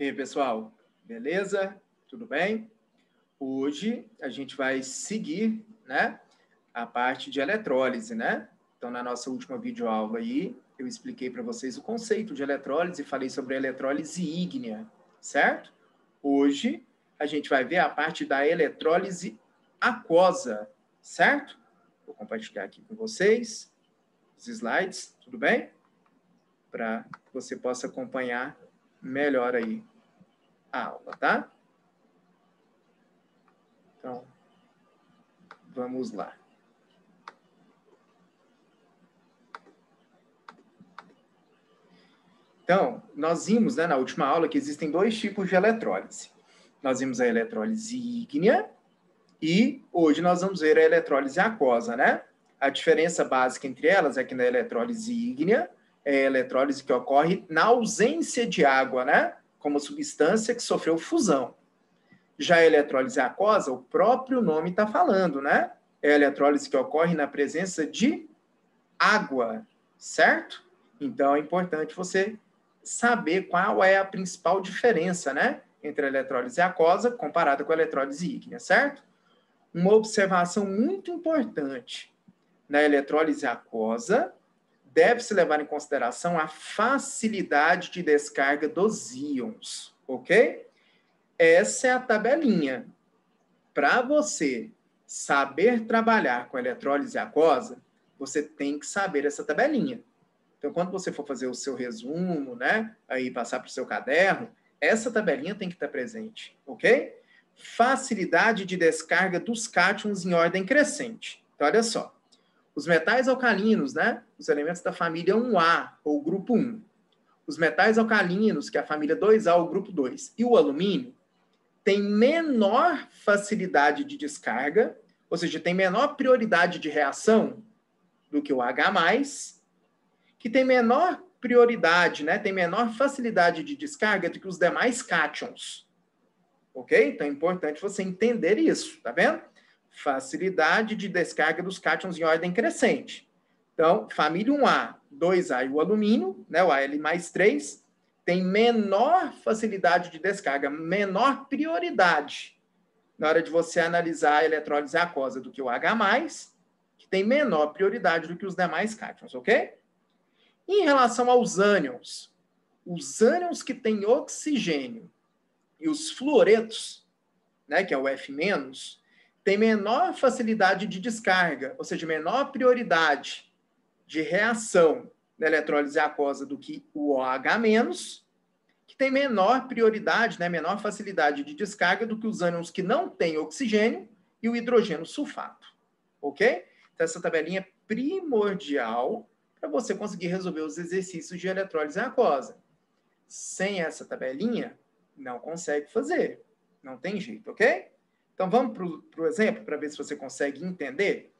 E aí, pessoal, beleza? Tudo bem? Hoje a gente vai seguir, né, a parte de eletrólise, né? Então, na nossa última videoaula aí, eu expliquei para vocês o conceito de eletrólise e falei sobre a eletrólise ígnea, certo? Hoje a gente vai ver a parte da eletrólise aquosa, certo? Vou compartilhar aqui com vocês os slides, tudo bem? Para que você possa acompanhar melhor aí a aula, tá? Então, vamos lá. Então, nós vimos, né, na última aula que existem dois tipos de eletrólise. Nós vimos a eletrólise ígnea e hoje nós vamos ver a eletrólise aquosa, né? A diferença básica entre elas é que na eletrólise ígnea é a eletrólise que ocorre na ausência de água, né? Como substância que sofreu fusão. Já a eletrólise aquosa, o próprio nome está falando, né? É a eletrólise que ocorre na presença de água, certo? Então, é importante você saber qual é a principal diferença, né? Entre a eletrólise aquosa comparada com a eletrólise ígnea, certo? Uma observação muito importante na eletrólise aquosa deve-se levar em consideração a facilidade de descarga dos íons, ok? Essa é a tabelinha. Para você saber trabalhar com a eletrólise aquosa, você tem que saber essa tabelinha. Então, quando você for fazer o seu resumo, né, aí passar para o seu caderno, essa tabelinha tem que estar presente, ok? Facilidade de descarga dos cátions em ordem crescente. Então, olha só. Os metais alcalinos, né, os elementos da família 1A, ou grupo 1. Os metais alcalinos, que é a família 2A, ou grupo 2. E o alumínio, tem menor facilidade de descarga, ou seja, tem menor prioridade de reação do que o H+, que tem menor prioridade, né? Tem menor facilidade de descarga do que os demais cátions. Ok? Então é importante você entender isso, tá vendo? Facilidade de descarga dos cátions em ordem crescente. Então, família 1A, 2A e o alumínio, né? O Al+3, tem menor facilidade de descarga, menor prioridade na hora de você analisar a eletrólise aquosa do que o H+, que tem menor prioridade do que os demais cátions, ok? Em relação aos ânions, os ânions que têm oxigênio e os fluoretos, né, que é o F-, tem menor facilidade de descarga, ou seja, menor prioridade de reação da eletrólise aquosa do que o OH-, que tem menor prioridade, né, menor facilidade de descarga do que os ânions que não têm oxigênio e o hidrogênio sulfato. Ok? Então, essa tabelinha é primordial para você conseguir resolver os exercícios de eletrólise aquosa. Sem essa tabelinha, não consegue fazer. Não tem jeito, ok? Então, vamos para o exemplo, para ver se você consegue entender.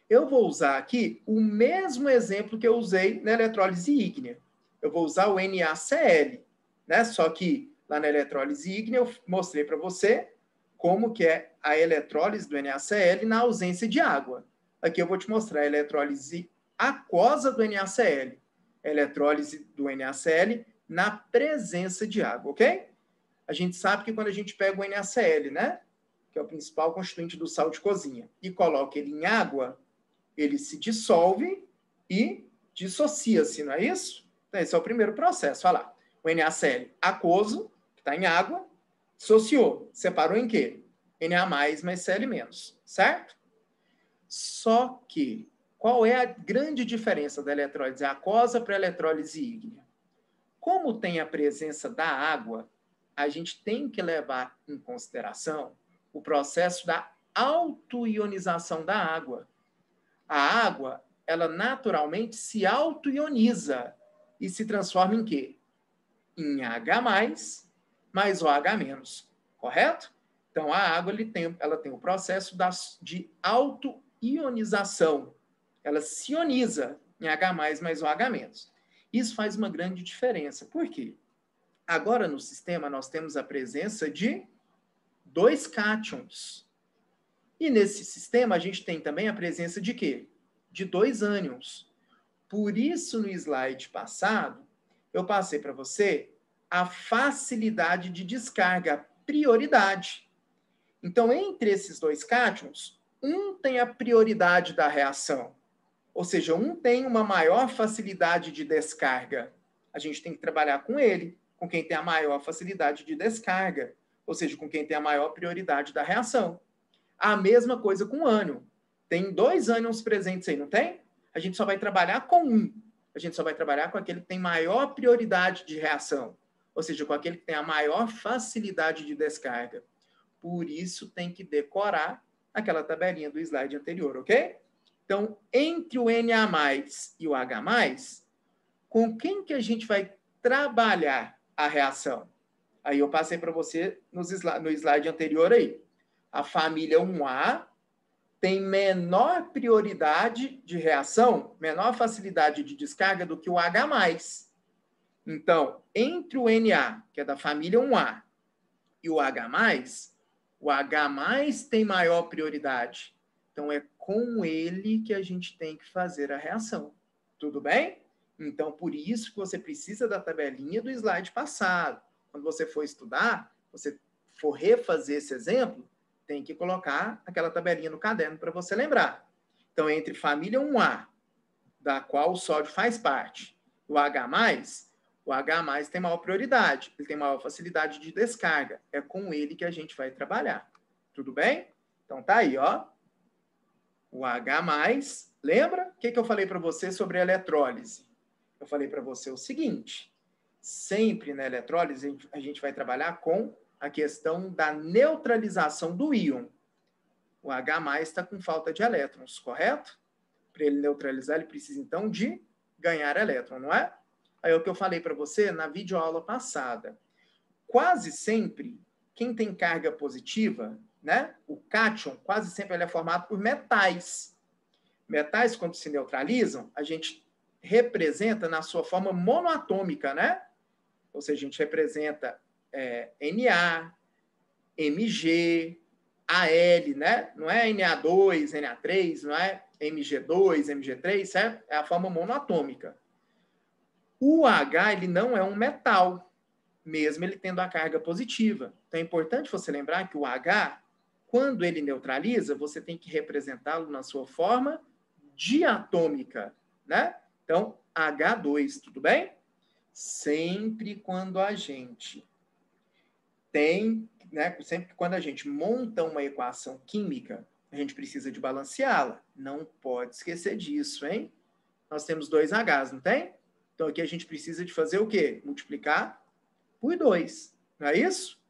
Eu vou usar aqui o mesmo exemplo que eu usei na eletrólise ígnea. Eu vou usar o NaCl, né? Só que lá na eletrólise ígnea eu mostrei para você como que é a eletrólise do NaCl na ausência de água. Aqui eu vou te mostrar a eletrólise aquosa do NaCl, a eletrólise do NaCl na presença de água, ok? A gente sabe que quando a gente pega o NaCl, né, que é o principal constituinte do sal de cozinha, e coloca ele em água, ele se dissolve e dissocia-se, não é isso? Então, esse é o primeiro processo. Olha lá. O NaCl aquoso, que está em água, dissociou. Separou em quê? Na mais Cl menos, certo? Só que, qual é a grande diferença da eletrólise aquosa para a eletrólise ígnea? Como tem a presença da água, a gente tem que levar em consideração o processo da autoionização da água. A água, ela naturalmente se autoioniza e se transforma em quê? Em H+, mais OH-, correto? Então, a água ela tem o processo de autoionização. Ela se ioniza em H+, mais OH-. Isso faz uma grande diferença. Por quê? Agora, no sistema, nós temos a presença de 2 cátions. E nesse sistema, a gente tem também a presença de quê? De 2 ânions. Por isso, no slide passado, eu passei para você a facilidade de descarga, a prioridade. Então, entre esses dois cátions, um tem a prioridade da reação, ou seja, um tem uma maior facilidade de descarga. A gente tem que trabalhar com ele, com quem tem a maior facilidade de descarga, ou seja, com quem tem a maior prioridade da reação. A mesma coisa com o ânion. Tem 2 ânions presentes aí, não tem? A gente só vai trabalhar com um. A gente só vai trabalhar com aquele que tem maior prioridade de reação, ou seja, com aquele que tem a maior facilidade de descarga. Por isso, tem que decorar aquela tabelinha do slide anterior, ok? Então, entre o Na+ e o H+, com quem que a gente vai trabalhar a reação? Aí eu passei para você no slide anterior aí. A família 1A tem menor prioridade de reação, menor facilidade de descarga do que o H+. Então, entre o Na, que é da família 1A, e o H+, o H+ tem maior prioridade. Então, é com ele que a gente tem que fazer a reação. Tudo bem? Então, por isso que você precisa da tabelinha do slide passado. Quando você for estudar, você for refazer esse exemplo, tem que colocar aquela tabelinha no caderno para você lembrar. Então, entre família 1A, da qual o sódio faz parte, o H+ tem maior prioridade, ele tem maior facilidade de descarga. É com ele que a gente vai trabalhar. Tudo bem? Então, tá aí, ó. O H+, lembra? O que eu falei para você sobre a eletrólise? Eu falei para você o seguinte, sempre na eletrólise a gente vai trabalhar com a questão da neutralização do íon. O H+ está com falta de elétrons, correto? Para ele neutralizar, ele precisa, então, de ganhar elétron, não é? Aí é o que eu falei para você na videoaula passada. Quase sempre, quem tem carga positiva, né? O cátion, quase sempre ele é formado por metais. Metais, quando se neutralizam, a gente representa na sua forma monoatômica, né? Ou seja, a gente representa Na, Mg, Al, né? Não é Na2, Na3, não é Mg2, Mg3, certo? É a forma monoatômica. O H, ele não é um metal, mesmo ele tendo a carga positiva. Então, é importante você lembrar que o H, quando ele neutraliza, você tem que representá-lo na sua forma diatômica, né? Então, H2, tudo bem? Sempre quando a gente tem, né? Sempre quando a gente monta uma equação química, a gente precisa de balanceá-la. Não pode esquecer disso, hein? Nós temos 2 Hs, não tem? Então, aqui a gente precisa de fazer o quê? Multiplicar por 2, não é isso?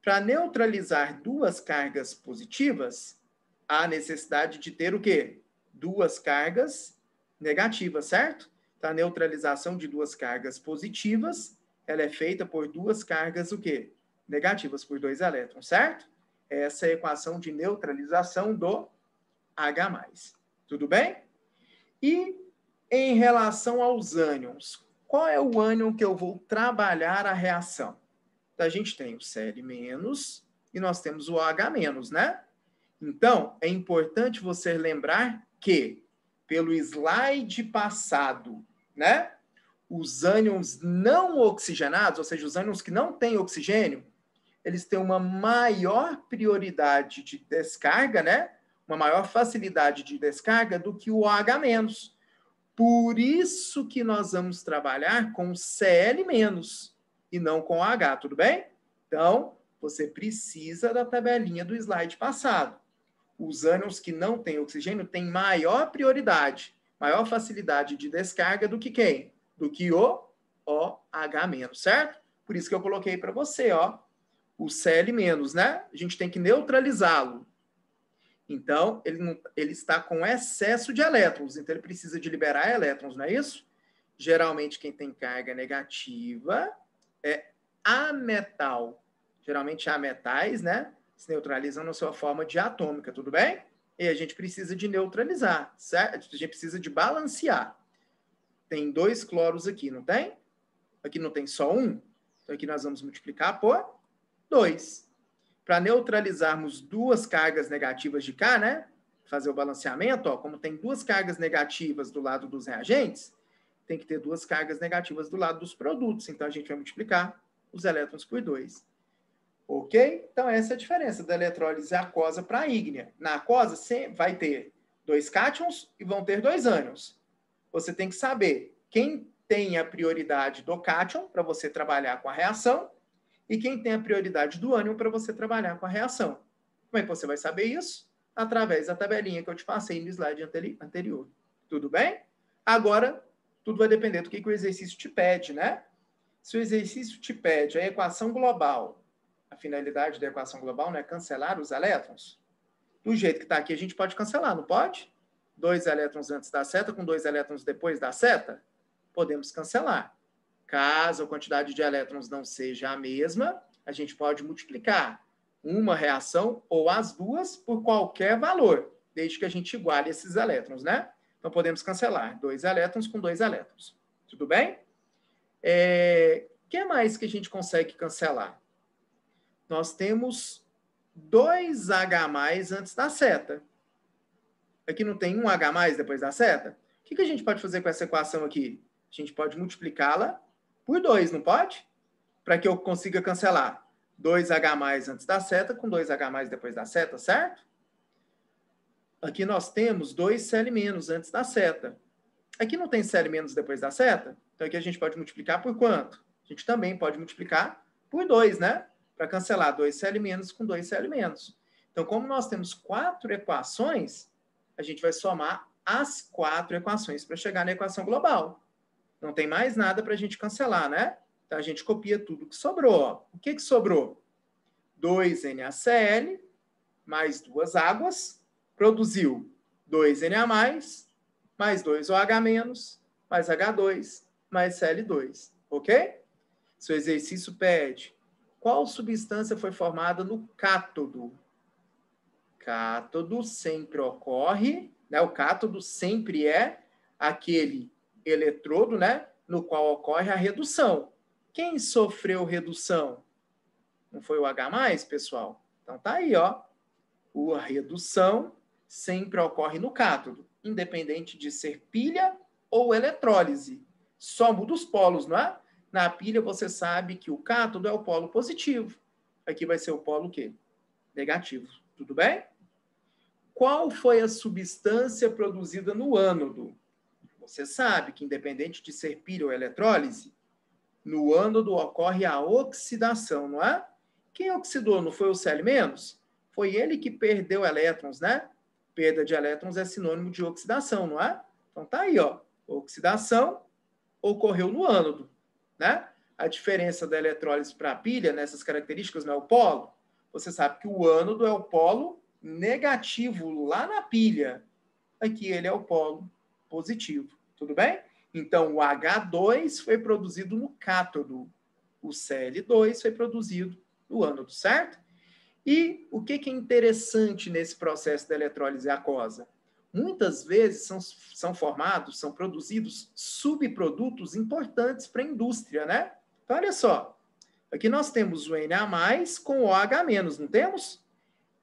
Para neutralizar 2 cargas positivas, há necessidade de ter o quê? 2 cargas negativas, certo? Então, a neutralização de 2 cargas positivas, ela é feita por 2 cargas o quê? Negativas, por 2 elétrons, certo? Essa é a equação de neutralização do H+. Tudo bem? E em relação aos ânions, qual é o ânion que eu vou trabalhar a reação? Então, a gente tem o Cl- e nós temos o OH-, né? Então, é importante você lembrar que, pelo slide passado, né? Os ânions não oxigenados, ou seja, os ânions que não têm oxigênio, eles têm uma maior prioridade de descarga, né? Uma maior facilidade de descarga do que o OH-. Por isso que nós vamos trabalhar com Cl- e não com H, tudo bem? Então, você precisa da tabelinha do slide passado. Os ânions que não têm oxigênio têm maior prioridade, maior facilidade de descarga do que quem? Do que o OH-, certo? Por isso que eu coloquei para você, ó, o Cl-, né? A gente tem que neutralizá-lo. Então, ele está com excesso de elétrons, então ele precisa de liberar elétrons, não é isso? Geralmente, quem tem carga negativa é ametal. Geralmente, ametais, né? Se neutralizam na sua forma diatômica, tudo bem? E a gente precisa de neutralizar, certo? A gente precisa de balancear. Tem 2 cloros aqui, não tem? Aqui não tem só um. Então, aqui nós vamos multiplicar por 2. Para neutralizarmos 2 cargas negativas de cá, né? Fazer o balanceamento, ó, como tem 2 cargas negativas do lado dos reagentes, tem que ter 2 cargas negativas do lado dos produtos. Então, a gente vai multiplicar os elétrons por 2. Ok? Então, essa é a diferença da eletrólise aquosa para a ígnea. Na aquosa, você vai ter 2 cátions e vão ter 2 ânions. Você tem que saber quem tem a prioridade do cátion para você trabalhar com a reação e quem tem a prioridade do ânion para você trabalhar com a reação. Como é que você vai saber isso? Através da tabelinha que eu te passei no slide anterior. Tudo bem? Agora, tudo vai depender do que o exercício te pede, né? Se o exercício te pede a equação global, a finalidade da equação global, né, cancelar os elétrons, do jeito que está aqui, a gente pode cancelar, não pode? 2 elétrons antes da seta com 2 elétrons depois da seta? Podemos cancelar. Caso a quantidade de elétrons não seja a mesma, a gente pode multiplicar uma reação ou as duas por qualquer valor, desde que a gente iguale esses elétrons, né? Então, podemos cancelar 2 elétrons com 2 elétrons. Tudo bem? O que mais que a gente consegue cancelar? Nós temos 2H+ antes da seta. Aqui não tem um H+ depois da seta? O que a gente pode fazer com essa equação aqui? A gente pode multiplicá-la por 2, não pode? Para que eu consiga cancelar 2H+ antes da seta com 2H+ depois da seta, certo? Aqui nós temos 2 Cl- antes da seta. Aqui não tem Cl- depois da seta? Então aqui a gente pode multiplicar por quanto? A gente também pode multiplicar por 2, né? Para cancelar 2 Cl- com 2 Cl-. Então, como nós temos 4 equações, a gente vai somar as 4 equações para chegar na equação global. Não tem mais nada para a gente cancelar, né? Então, a gente copia tudo que sobrou. Ó. O que sobrou? 2NaCl mais 2 águas, produziu 2Na+, mais 2OH-, mais H2, mais Cl2. Ok? Seu exercício pede qual substância foi formada no cátodo. Cátodo sempre ocorre, né? O cátodo sempre é aquele eletrodo, né? No qual ocorre a redução. Quem sofreu redução? Não foi o H+, pessoal? Então tá aí, ó. A redução sempre ocorre no cátodo, independente de ser pilha ou eletrólise. Só muda os polos, não é? Na pilha você sabe que o cátodo é o polo positivo. Aqui vai ser o polo o quê? Negativo. Tudo bem? Qual foi a substância produzida no ânodo? Você sabe que, independente de ser pilha ou eletrólise, no ânodo ocorre a oxidação, não é? Quem oxidou não foi o Cl-? Foi ele que perdeu elétrons, né? Perda de elétrons é sinônimo de oxidação, não é? Então tá aí, ó. Oxidação ocorreu no ânodo, né? A diferença da eletrólise para a pilha, nessas características, não é o polo? Você sabe que o ânodo é o polo negativo lá na pilha. Aqui ele é o polo positivo. Tudo bem? Então, o H2 foi produzido no cátodo. O Cl2 foi produzido no ânodo, certo? E o que é interessante nesse processo da eletrólise aquosa? Muitas vezes são formados, são produzidos subprodutos importantes para a indústria, né? Então, olha só. Aqui nós temos o Na+, com OH-, não temos?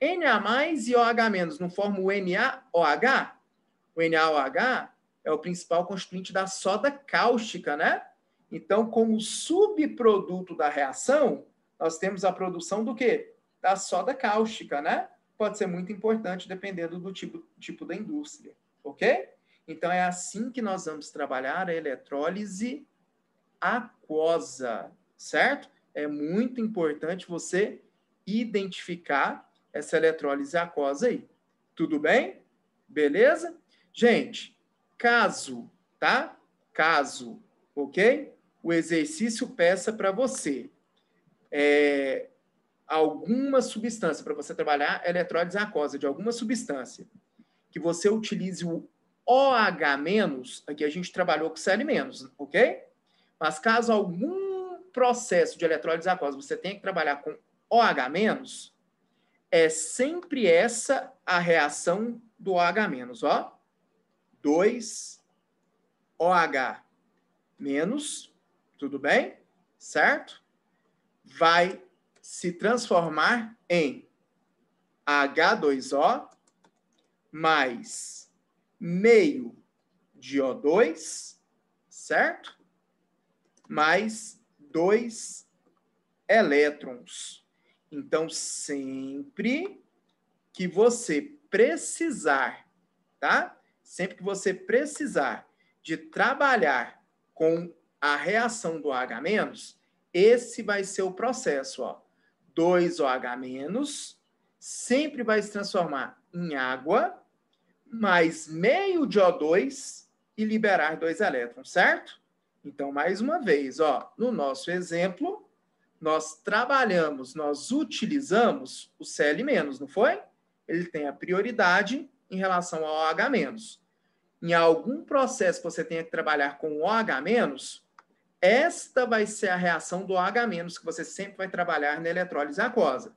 Na+ e OH- não formam o NaOH? O NaOH é o principal constituinte da soda cáustica, né? Então, como subproduto da reação, nós temos a produção do quê? Da soda cáustica, né? Pode ser muito importante dependendo do tipo da indústria, ok? Então, é assim que nós vamos trabalhar a eletrólise aquosa, certo? É muito importante você identificar essa eletrólise aquosa aí. Tudo bem? Beleza? Gente, caso, tá? Caso, ok? O exercício peça para você alguma substância, para você trabalhar eletrólise aquosa de alguma substância, que você utilize o OH-, aqui a gente trabalhou com Cl-, ok? Mas caso algum processo de eletrólise aquosa você tenha que trabalhar com OH-, é sempre essa a reação do OH-, ó. 2OH-, tudo bem? Certo? Vai se transformar em H2O mais meio de O2, certo? Mais 2 elétrons. Então, sempre que você precisar, tá? Sempre que você precisar de trabalhar com a reação do OH-, esse vai ser o processo, ó. 2OH- sempre vai se transformar em água, mais meio de O2 e liberar 2 elétrons, certo? Então, mais uma vez, ó, no nosso exemplo, nós trabalhamos, nós utilizamos o Cl-, não foi? Ele tem a prioridade em relação ao OH-. Em algum processo que você tenha que trabalhar com o OH-, esta vai ser a reação do OH- que você sempre vai trabalhar na eletrólise aquosa.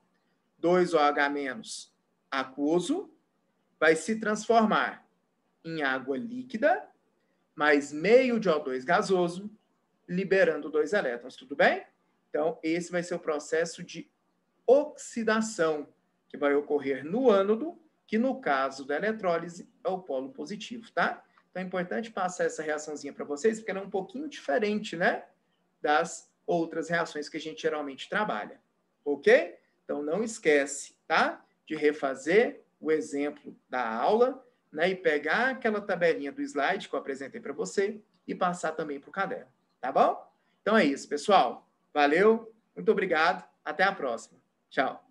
2OH- aquoso vai se transformar em água líquida, mais meio de O2 gasoso, liberando 2 elétrons, tudo bem? Então, esse vai ser o processo de oxidação que vai ocorrer no ânodo, que no caso da eletrólise é o polo positivo, tá? Então é importante passar essa reaçãozinha para vocês, porque ela é um pouquinho diferente, né, das outras reações que a gente geralmente trabalha, ok? Então não esquece, tá, de refazer o exemplo da aula, né, e pegar aquela tabelinha do slide que eu apresentei para você e passar também para o caderno, tá bom? Então é isso, pessoal. Valeu, muito obrigado, até a próxima. Tchau.